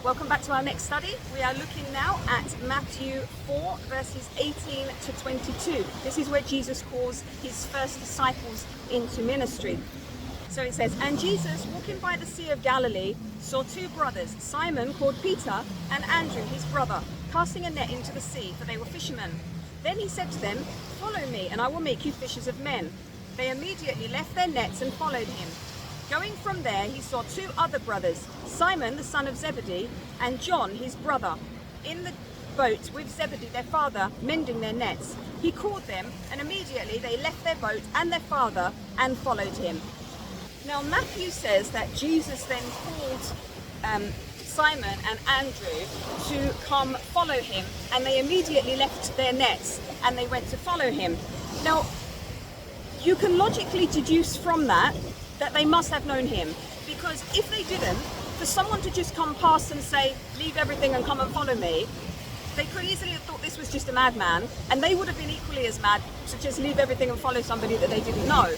Welcome back to our next study. We are looking now at Matthew 4 verses 18 to 22. This is where Jesus calls his first disciples into ministry. So it says, "And Jesus, walking by the Sea of Galilee, saw two brothers, Simon called Peter and Andrew his brother, casting a net into the sea, for they were fishermen. Then he said to them, 'Follow me, and I will make you fishers of men.' They immediately left their nets and followed him. Going from there, he saw two other brothers, Simon the son of Zebedee and John his brother, in the boat with Zebedee their father, mending their nets. He called them, and immediately they left their boat and their father and followed him." Now Matthew says that Jesus then called Simon and Andrew to come follow him, and they immediately left their nets and they went to follow him. Now, you can logically deduce from that they must have known him, because if they didn't, for someone to just come past and say, "Leave everything and come and follow me," they could easily have thought this was just a madman, and they would have been equally as mad to just leave everything and follow somebody that they didn't know.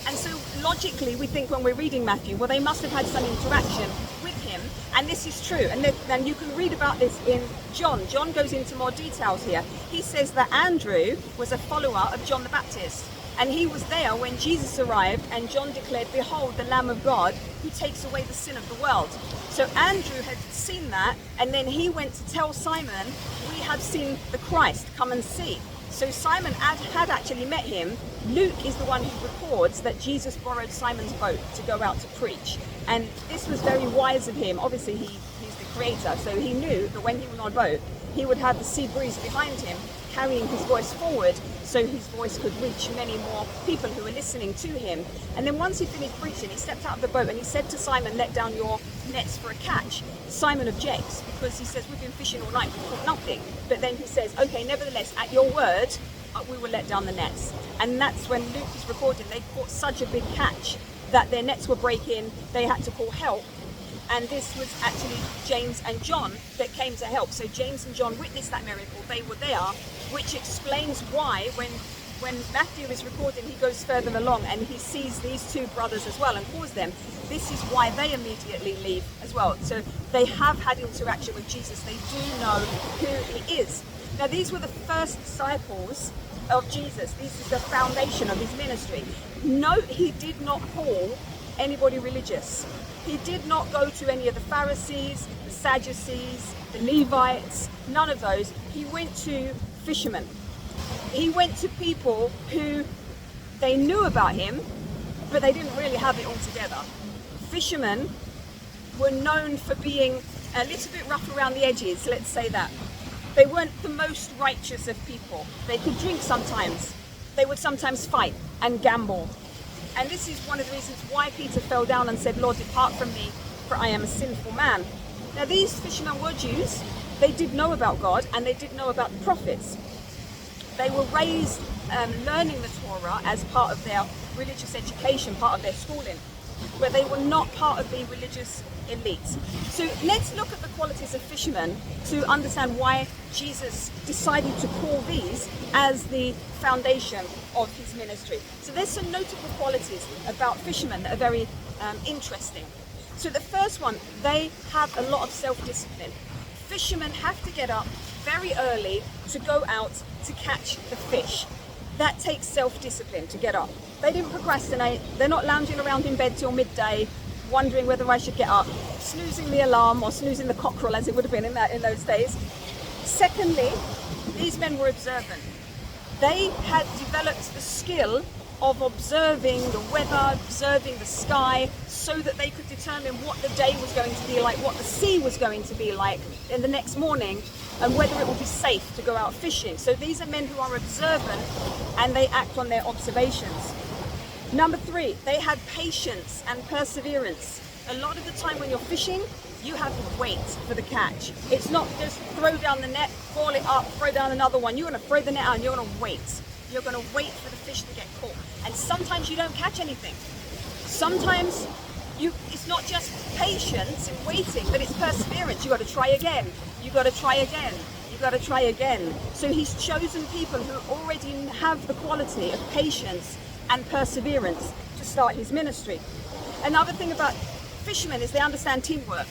And so logically we think when we're reading Matthew, well, they must have had some interaction with him, and this is true. And then you can read about this in John. John goes into more details here. He says that Andrew was a follower of John the Baptist, and he was there when Jesus arrived, and John declared, "Behold, the Lamb of God who takes away the sin of the world." So Andrew had seen that, and then he went to tell Simon, "We have seen the Christ, come and see." So Simon had actually met him. Luke is the one who records that Jesus borrowed Simon's boat to go out to preach. And this was very wise of him. Obviously, he's the creator, so he knew that when he was on a boat, he would have the sea breeze behind him, carrying his voice forward, so his voice could reach many more people who were listening to him. And then once he finished preaching, he stepped out of the boat and he said to Simon, "Let down your nets for a catch." Simon objects, because he says, "We've been fishing all night, we've caught nothing." But then he says, "Okay, nevertheless, at your word, we will let down the nets." And that's when Luke is recording, they caught such a big catch that their nets were breaking, they had to call help. And this was actually James and John that came to help. So James and John witnessed that miracle, they were there, which explains why when Matthew is recording, he goes further along and he sees these two brothers as well and calls them. This is why they immediately leave as well. So they have had interaction with Jesus. They do know who he is. Now, these were the first disciples of Jesus. This is the foundation of his ministry. Note, he did not call anybody religious. He did not go to any of the Pharisees, the Sadducees, the Levites, none of those. He went to fishermen. He went to people who they knew about him, but they didn't really have it all together. Fishermen were known for being a little bit rough around the edges, let's say that. They weren't the most righteous of people. They could drink sometimes. They would sometimes fight and gamble. And this is one of the reasons why Peter fell down and said, "Lord, depart from me, for I am a sinful man." Now, these fishermen were Jews. They did know about God, and they did know about the prophets. They were raised learning the Torah as part of their religious education, part of their schooling, but they were not part of the religious elite. So let's look at the qualities of fishermen to understand why Jesus decided to call these as the foundation of his ministry. So there's some notable qualities about fishermen that are very interesting. So the first one, they have a lot of self-discipline. Fishermen have to get up very early to go out to catch the fish. That takes self-discipline to get up. They didn't procrastinate. They're not lounging around in bed till midday, wondering whether I should get up, snoozing the alarm or snoozing the cockerel, as it would have been in those days. Secondly, these men were observant. They had developed the skill of observing the weather, observing the sky, so that they could determine what the day was going to be like, what the sea was going to be like in the next morning, and whether it would be safe to go out fishing. So these are men who are observant, and they act on their observations. Number three, they had patience and perseverance. A lot of the time when you're fishing, you have to wait for the catch. It's not just throw down the net, haul it up, throw down another one. You're going to throw the net out and you're going to wait. You're going to wait for the fish to get caught. And sometimes you don't catch anything. Sometimes it's not just patience and waiting, but it's perseverance. You got to try again. You got to try again. You got to try again. So he's chosen people who already have the quality of patience and perseverance to start his ministry. Another thing about fishermen is they understand teamwork.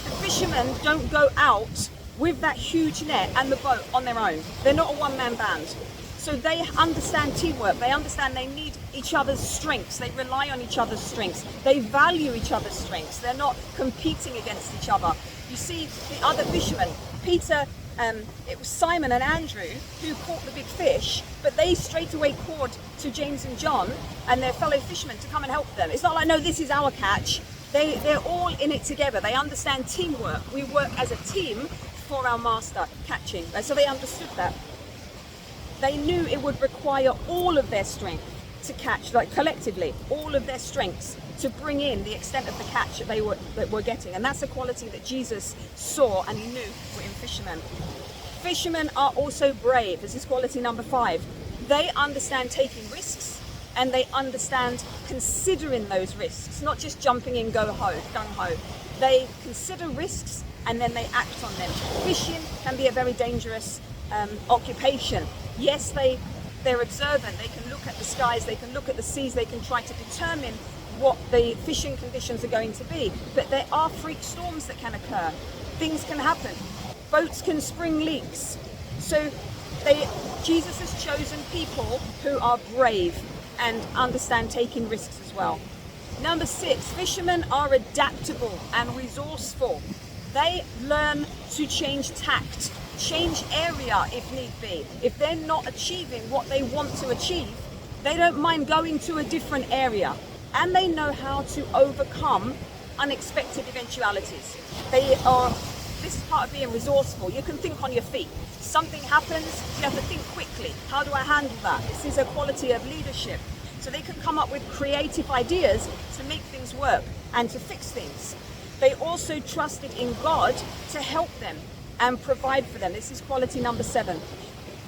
The fishermen don't go out with that huge net and the boat on their own. They're not a one-man band. So they understand teamwork. They understand they need each other's strengths. They rely on each other's strengths. They value each other's strengths. They're not competing against each other. You see, the other fishermen, Peter, it was Simon and Andrew who caught the big fish, but they straight away called to James and John and their fellow fishermen to come and help them. It's not like, no, this is our catch. They're all in it together. They understand teamwork. We work as a team for our master catching. So they understood that. They knew it would require all of their strength to catch, like collectively, all of their strengths to bring in the extent of the catch that they were getting. And that's a quality that Jesus saw and he knew were in fishermen. Fishermen are also brave. This is quality number 5. They understand taking risks and they understand considering those risks, not just jumping in gung-ho. They consider risks and then they act on them. Fishing can be a very dangerous occupation. Yes, they're observant. They can look at the skies, they can look at the seas, they can try to determine what the fishing conditions are going to be. But there are freak storms that can occur. Things can happen. Boats can spring leaks. So Jesus has chosen people who are brave and understand taking risks as well. Number 6, fishermen are adaptable and resourceful. They learn to change tact, change area if need be. If they're not achieving what they want to achieve, they don't mind going to a different area. And they know how to overcome unexpected eventualities. This is part of being resourceful. You can think on your feet. Something happens, you have to think quickly. How do I handle that? This is a quality of leadership. So they can come up with creative ideas to make things work and to fix things. They also trusted in God to help them and provide for them. This is quality number 7.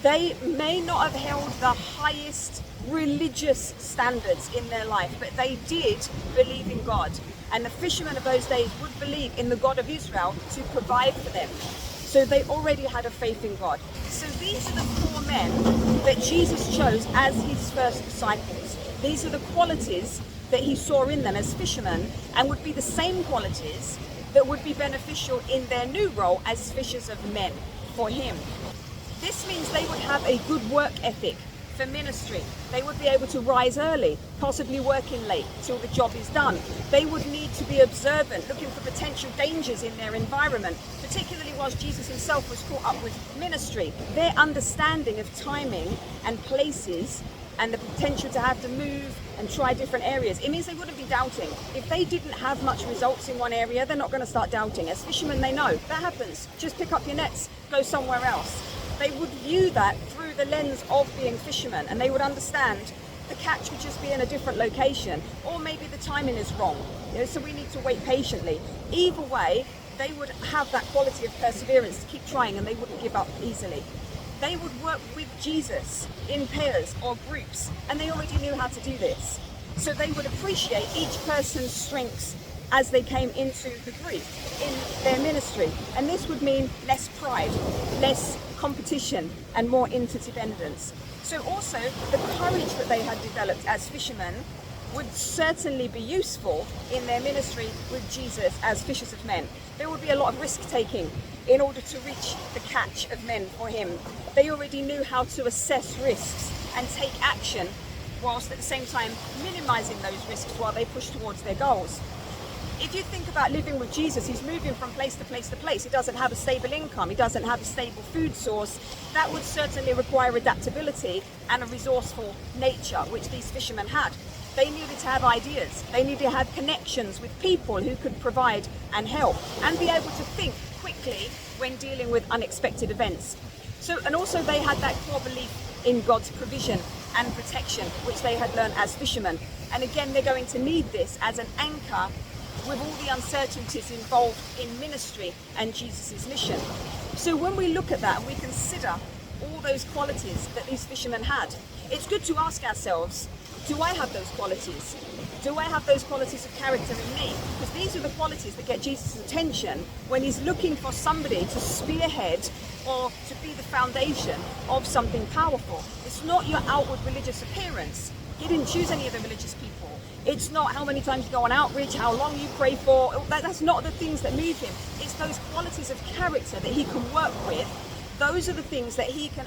They may not have held the highest religious standards in their life, but they did believe in God. And the fishermen of those days would believe in the God of Israel to provide for them. So they already had a faith in God. So these are the 4 men that Jesus chose as his first disciples. These are the qualities that he saw in them as fishermen, and would be the same qualities that would be beneficial in their new role as fishers of men for him. This means they would have a good work ethic for ministry. They would be able to rise early, possibly working late till the job is done. They would need to be observant, looking for potential dangers in their environment, particularly whilst Jesus himself was caught up with ministry. Their understanding of timing and places and the potential to have to move and try different areas, it means they wouldn't be doubting. If they didn't have much results in one area, they're not going to start doubting. As fishermen, they know that happens. Just pick up your nets, go somewhere else. They would view that through the lens of being fishermen, and they would understand the catch would just be in a different location, or maybe the timing is wrong, so we need to wait patiently. Either way, they would have that quality of perseverance to keep trying, and they wouldn't give up easily. They would work with Jesus in pairs or groups, and they already knew how to do this. So they would appreciate each person's strengths as they came into the group in their ministry. And this would mean less pride, less competition, and more interdependence. So also the courage that they had developed as fishermen would certainly be useful in their ministry with Jesus as fishers of men. There would be a lot of risk taking in order to reach the catch of men for him. They already knew how to assess risks and take action, whilst at the same time minimizing those risks while they push towards their goals. If you think about living with Jesus, he's moving from place to place to place. He doesn't have a stable income. He doesn't have a stable food source. That would certainly require adaptability and a resourceful nature, which these fishermen had. They needed to have ideas. They needed to have connections with people who could provide and help, and be able to think quickly when dealing with unexpected events. And also they had that core belief in God's provision and protection, which they had learned as fishermen. And again, they're going to need this as an anchor with all the uncertainties involved in ministry and Jesus' mission. So when we look at that and we consider all those qualities that these fishermen had, it's good to ask ourselves, do I have those qualities? Do I have those qualities of character in me? Because these are the qualities that get Jesus' attention when he's looking for somebody to spearhead or to be the foundation of something powerful. It's not your outward religious appearance, He didn't choose any of the religious people. It's not how many times you go on outreach, how long you pray for. That's not the things that move him. It's those qualities of character that he can work with. Those are the things that you can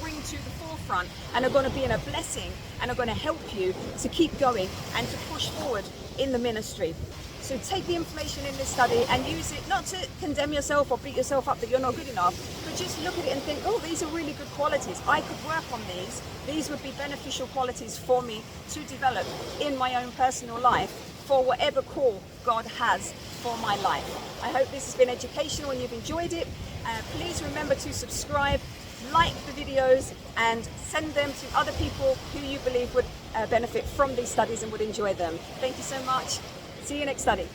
bring to the forefront and are going to be in a blessing and are going to help you to keep going and to push forward in the ministry. So take the information in this study and use it, not to condemn yourself or beat yourself up that you're not good enough, but just look at it and think, oh, these are really good qualities. I could work on these. These would be beneficial qualities for me to develop in my own personal life for whatever call God has for my life. I hope this has been educational and you've enjoyed it. Please remember to subscribe, like the videos, and send them to other people who you believe would benefit from these studies and would enjoy them. Thank you so much. See you next study.